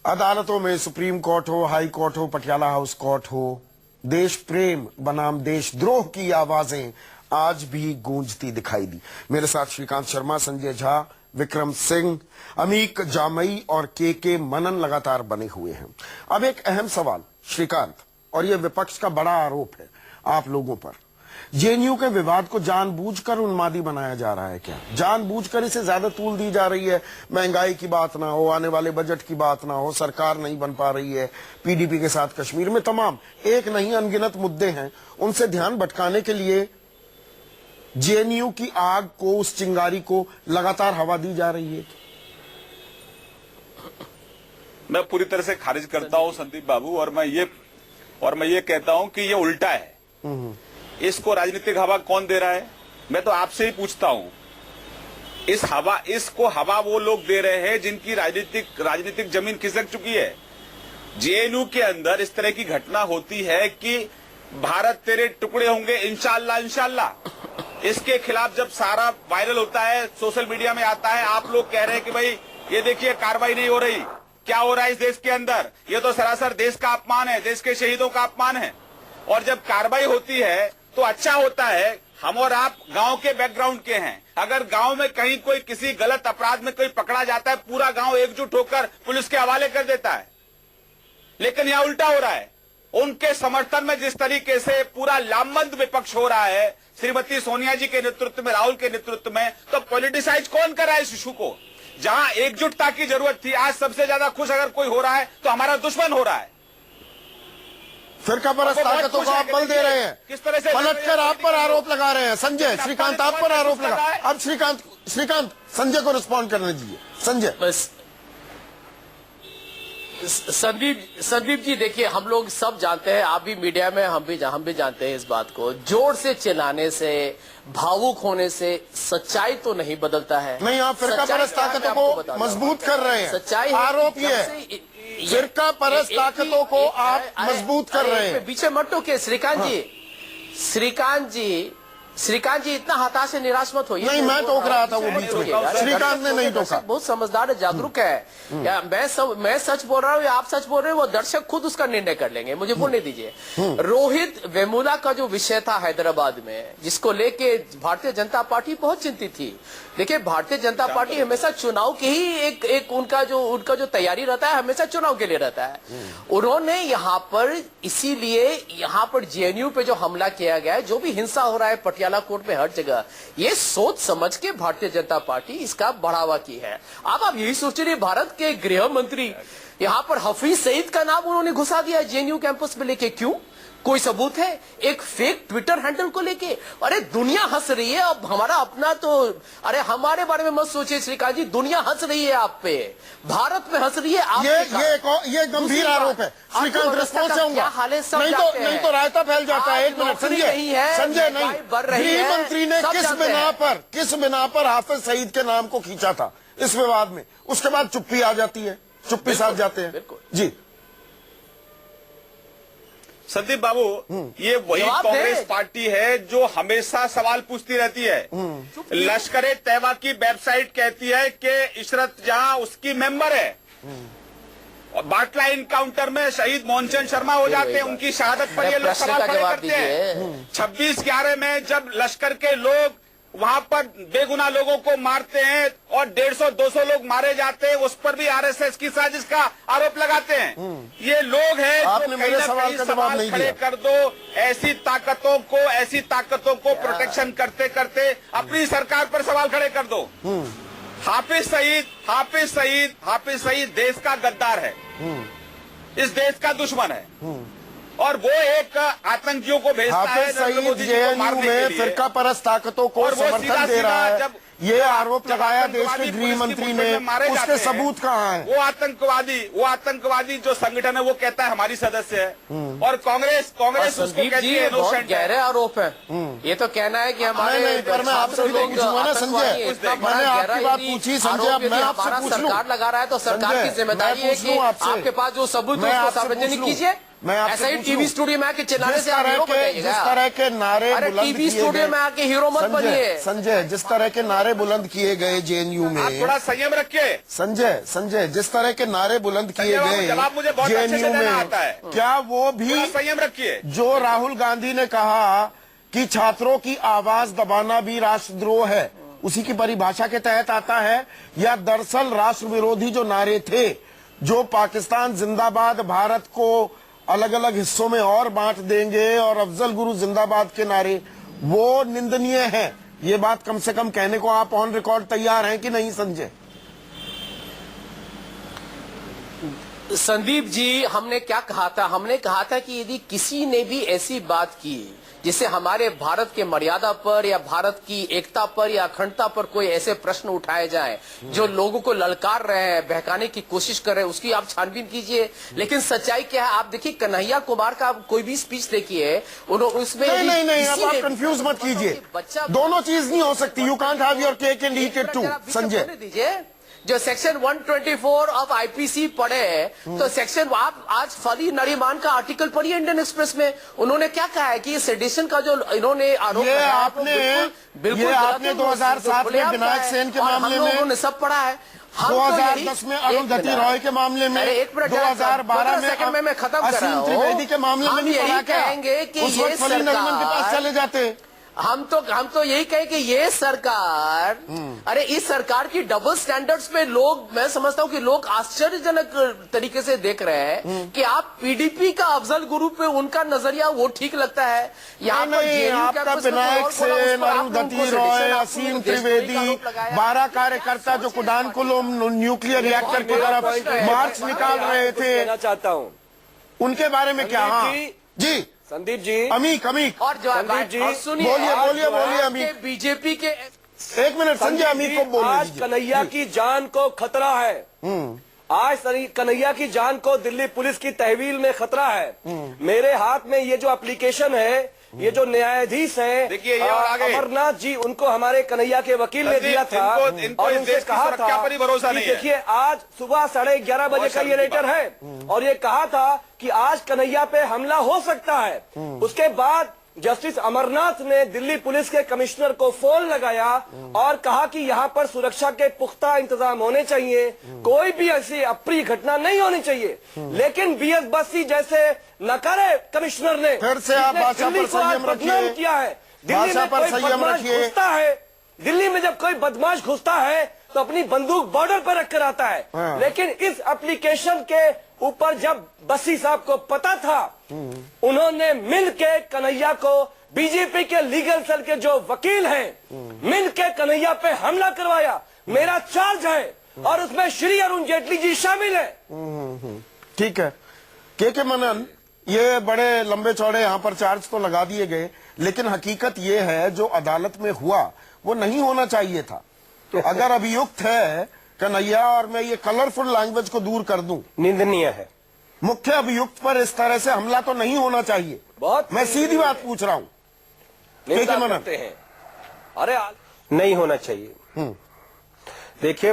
अदालतों में supreme court हो, हाई कोर्ट हो, पटियाला हाउस कोर्ट हो, देश प्रेम बनाम देशद्रोह की आवाजें आज भी गूंजती दिखाई दी। मेरे साथ श्रीकांत शर्मा, संजय झा, विक्रम सिंह, अमीक जामई और के मनन लगातार बने हुए हैं। अब एक अहम सवाल श्रीकांत, और यह विपक्ष का बड़ा आरोप है आप लोगों पर, जेएनयू के विवाद को जानबूझकर उन्मादी बनाया जा रहा है क्या? जानबूझकर इसे ज्यादा तूल दी जा रही है? महंगाई की बात ना हो, आने वाले बजट की बात ना हो, सरकार नहीं बन पा रही है, पीडीपी के साथ कश्मीर में तमाम एक नहीं अनगिनत मुद्दे हैं, उनसे ध्यान भटकाने के लिए जेएनयू की आग को, उस चिंगारी को लगातार हवा दी जा रही है। मैं पूरी तरह से खारिज करता हूं संदीप बाबू, और मैं ये कहता हूं कि ये उल्टा है। इसको राजनीतिक हवा कौन दे रहा है? मैं तो आपसे ही पूछता हूं। इसको हवा वो लोग दे रहे हैं जिनकी राजनीतिक जमीन खिसक चुकी है। जेएनयू के अंदर इस तरह की घटना होती है कि भारत तेरे टुकड़े होंगे इंशाअल्लाह इंशाअल्लाह। इसके खिलाफ जब सारा वायरल होता है, सोशल मीडिया में आता है, आप लोग कह रहे हैं कि भाई ये देखिए कार्रवाई नहीं हो रही। क्या हो रहा है इस देश के अंदर? ये तो सरासर देश का अपमान है, देश के शहीदों का अपमान है। और जब कार्रवाई होती है तो अच्छा होता है। हम और आप गांव के बैकग्राउंड के हैं। अगर गांव में कहीं कोई किसी गलत अपराध में कोई पकड़ा जाता है, पूरा गांव एकजुट होकर पुलिस के हवाले कर देता है। लेकिन यहां उल्टा हो रहा है। उनके समर्थन में जिस तरीके से पूरा लामबंद विपक्ष हो रहा है, श्रीमती सोनिया जी के नेतृत्व में, राहुल के नेतृत्व में, तो पॉलिटिसाइज कौन कर रहा है इस इशू को? जहां एकजुटता की जरूरत थी, आज सबसे ज्यादा खुश अगर कोई हो रहा है तो हमारा दुश्मन हो रहा है। फिरका परस्त ताकतों को आप बल दे रहे हैं, किस तरह से पलटकर आप पर आरोप लगा रहे हैं। संजय, श्रीकांत आप पर आरोप लगा। अब श्रीकांत संजय को रिस्पॉन्ड करने दीजिए। संजय, बस संदीप जी, देखिए हम लोग सब जानते हैं, आप भी मीडिया में, हम भी जानते हैं इस बात को। जोर से चिल्लाने से, भावुक होने से सच्चाई तो नहीं बदलता है। नहीं, आप फिरका परस्त ताकतों को मजबूत कर रहे हैं। सच्चाई आरोप ये है, फिरका परस्त ताकतों को आप मजबूत कर रहे हैं। पीछे मत टोके श्रीकांत जी इतना हताश से निराश मत होइए। नहीं, मैं टोक रहा था, वो बीच में श्रीकांत ने नहीं टोका। बहुत समझदार है, जागरूक है। या मैं सच बोल रहा हूँ या आप सच बोल रहे हो, वो दर्शक खुद उसका निर्णय कर लेंगे, मुझे बोलने दीजिए। रोहित वेमुला का जो विषय था हैदराबाद में, जिसको लेके भारतीय जनता पार्टी बहुत चिंतित थी। देखिए, भारतीय जनता पार्टी हमेशा चुनाव के ही एक उनका जो तैयारी रहता है, हमेशा चुनाव के लिए रहता है। उन्होंने यहाँ पर इसीलिए यहाँ पर जेएनयू पे जो हमला किया गया है, जो भी हिंसा हो रहा है पटियाला कोर्ट में, हर जगह, ये सोच समझ के भारतीय जनता पार्टी इसका बढ़ावा की है। अब आप यही सोच रहे, भारत के गृह मंत्री यहाँ पर हफीज सईद का नाम उन्होंने घुसा दिया जेएनयू कैंपस में लेके। क्यों? कोई सबूत है? एक फेक ट्विटर हैंडल को लेके? अरे दुनिया हंस रही है। अब हमारा अपना तो, अरे हमारे बारे में मत सोचिए श्रीकांत जी, दुनिया हंस रही है आप पे, भारत में हंस रही है आप। ये गंभीर आरोप है। श्रीकांत, रिस्पॉन्स चाहूंगा। नहीं तो रायता फैल जाता है। एक मिनट संजय नहीं, गृह मंत्री ने किस बिना पर हाफिज सईद के नाम को खींचा था इस विवाद में? उसके बाद चुप्पी आ जाती है, चुप्पी साध जाते हैं। जी संदीप बाबू, ये वही कांग्रेस पार्टी है जो हमेशा सवाल पूछती रहती है। लश्कर-ए-तैयबा की वेबसाइट कहती है कि इशरत जहां उसकी मेंबर है, और बाटला इनकाउंटर में शहीद मोहनचंद शर्मा हो जाते हैं, उनकी शहादत पर ये लोग सवाल खड़े करते हैं। 26/11 में जब लश्कर के लोग वहां पर बेगुनाह लोगों को मारते हैं और 150-200 लोग मारे जाते हैं, उस पर भी आरएसएस की साजिश का आरोप लगाते हैं। ये लोग हैं जो कहीं ना कहीं सवाल खड़े कर दो। ऐसी ताकतों को प्रोटेक्शन करते करते अपनी सरकार पर सवाल खड़े कर दो। हाफिज सईद देश का गद्दार है, इस देश का दुश्मन है, और वो एक आतंकियों को भेजता है जेएनयू में फिरका परस्त ताकतों को समर्थन दे रहा है। ये आरोप लगाया देश के गृह मंत्री ने, उसके सबूत कहाँ हैं? वो आतंकवादी जो संगठन है वो कहता है हमारी सदस्य है, और कांग्रेस उसको कहती है बहुत गहरे आरोप है। ये तो कहना है कि हमारे, पर मैं आपसे पूछूंगा ना संजय, मैंने आपकी बात पूछी संजय, अब मैं आपसे पूछ लूं। सरकार लगा रहा है तो सरकार की जिम्मेदारी है कि आपके पास जो सबूत है उसको सार्वजनिक कीजिए। मैं आपसे ऐसा ही पूछूं, टीवी स्टूडियो में आके चिल्लाने जिस से आप तरह हीरो के बनाइएगा। जिस तरह के नारे अरे बुलंद टीवी किए स्टूडियो गए- में आके हीरो मत बनिए। संजय, जिस तरह के नारे बुलंद किए गए जेएनयू आप में, थोड़ा संयम रखिए। संजय जिस तरह के नारे बुलंद किए संजय बाबू, गए जवाब मुझे बहुत अच्छे से जेएनयू देना में, आता है। क्या वो भी थोड़ा संयम रखिए। जो राहुल गांधी ने कहा कि छात्रों की आवाज दबाना भी राष्ट्रद्रोह है, उसी की परिभाषा के तहत आता है, या दरअसल राष्ट्र विरोधी जो नारे थे, जो पाकिस्तान जिंदाबाद, भारत को अलग अलग हिस्सों में और बांट देंगे और अफजल गुरु जिंदाबाद के नारे, वो निंदनीय है? ये बात कम से कम कहने को आप ऑन रिकॉर्ड तैयार हैं कि नहीं संजय? संदीप जी, हमने क्या कहा था? हमने कहा था कि यदि किसी ने भी ऐसी बात की जिससे हमारे भारत के मर्यादा पर या भारत की एकता पर या अखंडता पर कोई ऐसे प्रश्न उठाए जाएं जो लोगों को ललकार रहे हैं, बहकाने की कोशिश कर रहे हैं, उसकी आप छानबीन कीजिए। लेकिन सच्चाई क्या है? आप देखिए, कन्हैया कुमार का आप कोई भी स्पीच देखिए, उन्होंने उसमें नहीं, अब आप कंफ्यूज मत कीजिए। दोनों चीज नहीं हो सकती। You can't have your cake and eat it too. Sanjay, दीजिए, जो सेक्शन 124 ऑफ आईपीसी पढ़े, तो सेक्शन आप आज फली नरीमान का आर्टिकल पढ़िए इंडियन एक्सप्रेस में। उन्होंने क्या कहा है कि सेडिशन का जो इन्होंने आरोप ये लगाया है, वो आपने 2007 में विनायक सेन के मामले में, उन्होंने सब पढ़ा है। 2010 में अरुंधति रॉय के मामले में, 2012 में मैं खत्म कर रहा असीम हूं। त्रिवेदी के मामले में हम नहीं पढ़ा यही क्या? कहेंगे कि उस ये वक्त फली नरीमन के पास चले जाते। हम तो यही कहें कि ये सरकार, अरे इस सरकार की डबल स्टैंडर्ड्स पे लोग, मैं समझता हूं कि लोग आश्चर्यजनक तरीके से देख रहे हैं कि आप पीडीपी का अफजल गुरु पे उनका नजरिया वो ठीक लगता है। यहाँ पर जेएनयू आपका कैंपस में विनायक और बोला, सेन, उस पर आपने अरुंधति उनको रॉय, सेडिशन, असीम आपने देशद्रोही का त्रिवेदी, आरोप लगाया। 12 कार्यकर्ता जो कुडानकुल न्यूक्लियर रिएक्टर की तरफ मार्च निकाल रहे थे, कहना चाहता हूँ उनके बारे में क्या? हाँ जी संदीप जी, अमीक और जो संदीप जी, और सुनिए, बोलिए अमीक। बीजेपी के एक मिनट संजय, अमीक को बोलने आज दीजिए। कन्हैया की जान को खतरा है। आज कन्हैया की जान को दिल्ली पुलिस की तहवील में खतरा है। मेरे हाथ में ये जो एप्लीकेशन है, ये जो न्यायाधीश हैं, देखिए, ये और आगे अमरनाथ जी, उनको हमारे कन्हैया के वकील ने दिया था इनको और इस उनसे देश की कहा सुरक्षा पर ही भरोसा कि नहीं है। देखिए, आज सुबह 11:30 बजे का ये लेटर है और ये कहा था कि आज कन्हैया पे हमला हो सकता है। उसके बाद जस्टिस अमरनाथ ने दिल्ली पुलिस के कमिश्नर को फोन लगाया और कहा कि यहाँ पर सुरक्षा के पुख्ता इंतजाम होने चाहिए, कोई भी ऐसी अप्रिय घटना नहीं होनी चाहिए। लेकिन बीएस बस्सी जैसे नकारे कमिश्नर ने फिर से आप भाषा पर संयम रखिए। किया है। दिल्ली भाषा में पर कोई संयम बदमाश रखिए। घुसता है, दिल्ली में जब कोई बदमाश घुसता है तो अपनी बंदूक बॉर्डर पर रखकर आता है। हाँ। लेकिन इस एप्लीकेशन के ऊपर जब बस्सी साहब को पता था, उन्होंने मिलके कन्हैया को, बीजेपी के लीगल सेल के जो वकील हैं, मिलके कन्हैया पे हमला करवाया। मेरा चार्ज है और उसमें श्री अरुण जेटली जी शामिल है। ठीक है के मनन, ये बड़े लंबे चौड़े यहाँ पर चार्ज तो लगा दिए गए, लेकिन हकीकत ये है जो अदालत में हुआ वो नहीं होना चाहिए था। अगर अभियुक्त है कन्हैया, और मैं ये कलरफुल लैंग्वेज को दूर कर दूं, निंदनीय है। मुख्य अभियुक्त पर इस तरह से हमला तो नहीं होना चाहिए। बहुत मैं सीधी बात पूछ रहा हूँ। निंदा मनन। करते हैं। अरे नहीं होना चाहिए। देखिए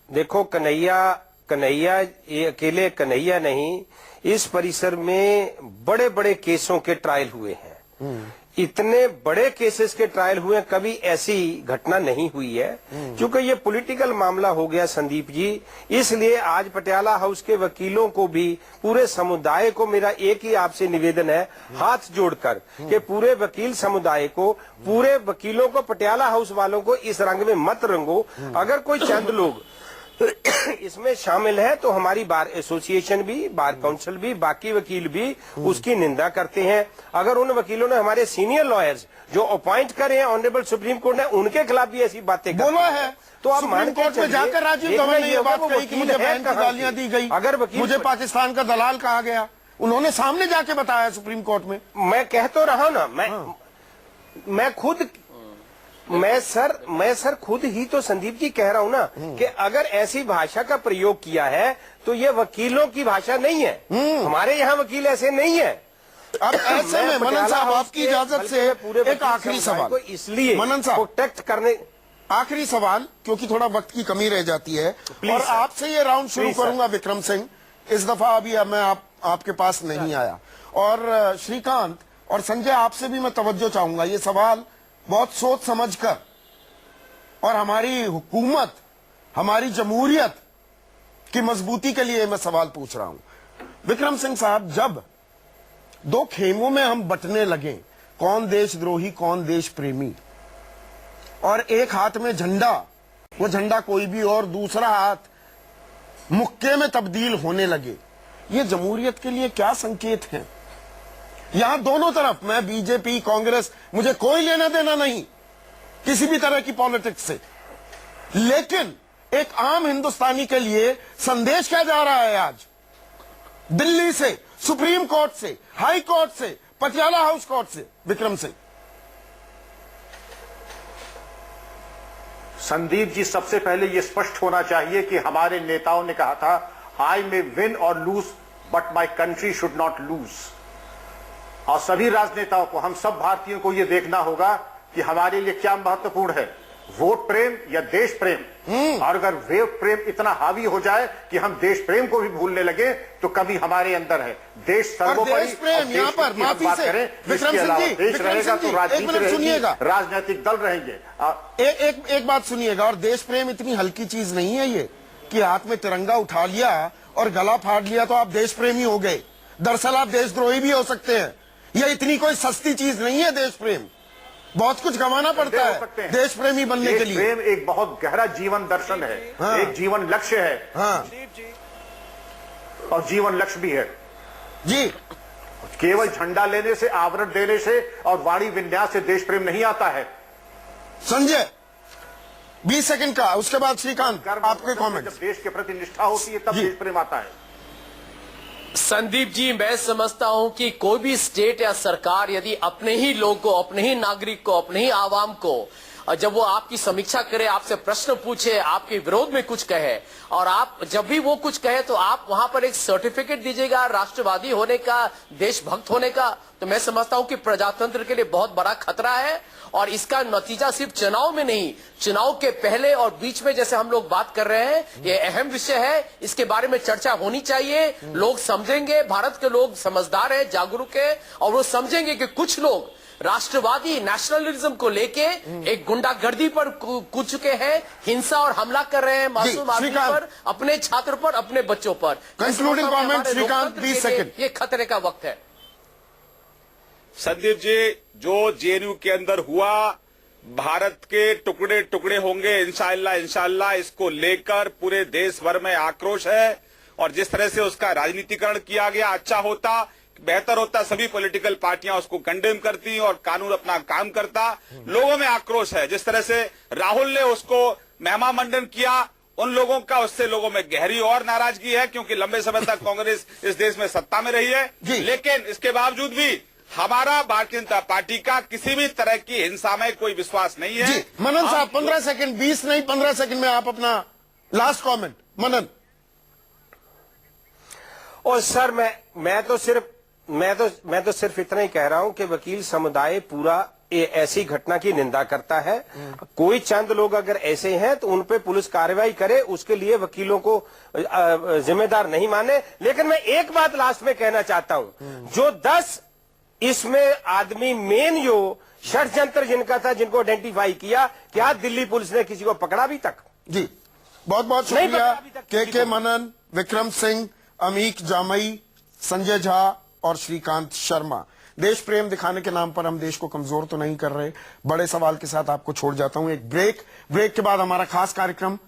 देखो, कन्हैया ये अकेले कन्हैया नहीं, इस परिसर में बड़े बड़े केसों के ट्रायल हुए हैं। इतने बड़े केसेस के ट्रायल हुए, कभी ऐसी घटना नहीं हुई है। क्योंकि ये पॉलिटिकल मामला हो गया संदीप जी, इसलिए आज पटियाला हाउस के वकीलों को भी, पूरे समुदाय को मेरा एक ही आपसे निवेदन है, हाथ जोड़कर, कि पूरे वकील समुदाय को, पूरे वकीलों को, पटियाला हाउस वालों को इस रंग में मत रंगो। अगर कोई चंद लोग इसमें शामिल है तो हमारी बार एसोसिएशन भी, बार काउंसिल भी, बाकी वकील भी उसकी निंदा करते हैं। अगर उन वकीलों ने, हमारे सीनियर लॉयर्स जो अपॉइंट करे हैं ऑनरेबल सुप्रीम कोर्ट ने, उनके खिलाफ भी ऐसी बातें बोला है तो आप सुप्रीम कोर्ट में जाकर राजीव धवन ने ये बात कही कि मुझे बहन की गालियां दी गई, अगर वकील, मुझे पाकिस्तान का दलाल कहा गया। उन्होंने सामने जाके बताया सुप्रीम कोर्ट में। मैं कह तो रहा ना, मैं सर खुद ही तो संदीप जी कह रहा हूं ना कि अगर ऐसी भाषा का प्रयोग किया है तो ये वकीलों की भाषा नहीं है। हमारे यहाँ वकील ऐसे नहीं है। अब ऐसे में मनन साहब, आपकी इजाजत से एक आखिरी सवाल, इसलिए मनन साहब, प्रोटेक्ट करने, आखिरी सवाल, क्योंकि थोड़ा वक्त की कमी रह जाती है, और आपसे ये राउंड शुरू करूंगा विक्रम सिंह। इस दफा अभी मैं आपके पास नहीं आया। और श्रीकांत और संजय, आपसे भी मैं तवज्जो चाहूंगा, ये सवाल बहुत सोच समझकर, और हमारी हुकूमत, हमारी जमहूरियत की मजबूती के लिए मैं सवाल पूछ रहा हूं। विक्रम सिंह साहब, जब दो खेमों में हम बंटने लगे, कौन देशद्रोही कौन देश प्रेमी, और एक हाथ में झंडा, वो झंडा कोई भी और दूसरा हाथ मुक्के में तब्दील होने लगे, ये जमहूरियत के लिए क्या संकेत हैं? यहां दोनों तरफ, मैं बीजेपी कांग्रेस, मुझे कोई लेना देना नहीं किसी भी तरह की पॉलिटिक्स से, लेकिन एक आम हिंदुस्तानी के लिए संदेश क्या जा रहा है आज दिल्ली से, सुप्रीम कोर्ट से, हाई कोर्ट से, पटियाला हाउस कोर्ट से? विक्रम सिंह। संदीप जी, सबसे पहले यह स्पष्ट होना चाहिए कि हमारे नेताओं ने कहा था, I may win or lose but my country should not lose. और सभी राजनेताओं को, हम सब भारतीयों को यह देखना होगा कि हमारे लिए क्या महत्वपूर्ण है, वोट प्रेम या देश प्रेम। और अगर वोट प्रेम इतना हावी हो जाए कि हम देश प्रेम को भी भूलने लगे, तो कभी हमारे अंदर है देश सर्वोपरि। देश प्रेम, यहाँ पर माफी से विक्रम सिंह जी, देश रहेगा तो राजनीति रहेगी, राजनीतिक दल रहेंगे। एक बात सुनिएगा, और देश प्रेम इतनी हल्की चीज नहीं है ये कि हाथ में तिरंगा उठा लिया और गला फाड़ लिया तो आप देश प्रेमी हो गए। दरअसल आप देशद्रोही भी हो सकते हैं। यह इतनी कोई सस्ती चीज नहीं है देश प्रेम, बहुत कुछ गंवाना पड़ता है देश प्रेमी बनने के लिए। प्रेम एक बहुत गहरा जीवन दर्शन है, हाँ। एक जीवन लक्ष्य है, हाँ। और जीवन लक्ष्य भी है जी। केवल झंडा लेने से, आवरण देने से और वाणी विन्यास से देश प्रेम नहीं आता है। संजय 20 सेकंड का, उसके बाद श्रीकांत आपके कमेंट। जब देश के प्रति निष्ठा होती है तब देश प्रेम आता है। संदीप जी, मैं समझता हूं कि कोई भी स्टेट या सरकार यदि अपने ही लोग को, अपने ही नागरिक को, अपने ही आवाम को, जब वो आपकी समीक्षा करे, आपसे प्रश्न पूछे, आपके विरोध में कुछ कहे, और आप जब भी वो कुछ कहे तो आप वहां पर एक सर्टिफिकेट दीजिएगा राष्ट्रवादी होने का, देशभक्त होने का, तो मैं समझता हूं कि प्रजातंत्र के लिए बहुत बड़ा खतरा है। और इसका नतीजा सिर्फ चुनाव में नहीं, चुनाव के पहले और बीच में जैसे हम लोग बात कर रहे हैं, ये अहम विषय है, इसके बारे में चर्चा होनी चाहिए। लोग समझेंगे, भारत के लोग समझदार है, जागरूक है, और वो समझेंगे कि कुछ लोग राष्ट्रवादी नेशनलिज्म को लेके एक गुंडागर्दी पर कूद चुके हैं, हिंसा और हमला कर रहे हैं मासूम आदमी पर, अपने छात्र पर, अपने बच्चों पर। Concluding comment Shrikant, 20 second. ये खतरे का वक्त है। संदीप जी, जो जेएनयू के अंदर हुआ, भारत के टुकड़े टुकड़े होंगे इंशाअल्लाह इंशाअल्लाह, इसको लेकर पूरे देश भर में आक्रोश है। और जिस तरह से उसका राजनीतिकरण किया गया, अच्छा होता, बेहतर होता, सभी पॉलिटिकल पार्टियां उसको कंडेम करती और कानून अपना काम करता। लोगों में आक्रोश है, जिस तरह से राहुल ने उसको महिमा मंडन किया, उन लोगों का, उससे लोगों में गहरी और नाराजगी है, क्योंकि लंबे समय तक कांग्रेस इस देश में सत्ता में रही है। लेकिन इसके बावजूद भी हमारा भारतीय जनता पार्टी का किसी भी तरह की हिंसा में कोई विश्वास नहीं है। जी मनन साहब, 15 सेकंड, 20 नहीं 15 सेकंड में आप अपना लास्ट कमेंट। मनन। और सर, मैं तो सिर्फ इतना ही कह रहा हूं कि वकील समुदाय पूरा ऐसी घटना की निंदा करता है। कोई चंद लोग अगर ऐसे हैं तो उन पे पुलिस कार्रवाई करे, उसके लिए वकीलों को जिम्मेदार नहीं माने। लेकिन मैं एक बात लास्ट में कहना चाहता हूं, जो 10 इसमें आदमी मेन जो षड्यंत्र जिनका था, जिनको आइडेंटिफाई किया, क्या दिल्ली पुलिस ने किसी को पकड़ा अभी तक? जी बहुत बहुत शुक्रिया के मनन, विक्रम सिंह, अमीक जामई, संजय झा और श्रीकांत शर्मा। देश प्रेम दिखाने के नाम पर हम देश को कमजोर तो नहीं कर रहे। बड़े सवाल के साथ आपको छोड़ जाता हूं एक ब्रेक के बाद हमारा खास कार्यक्रम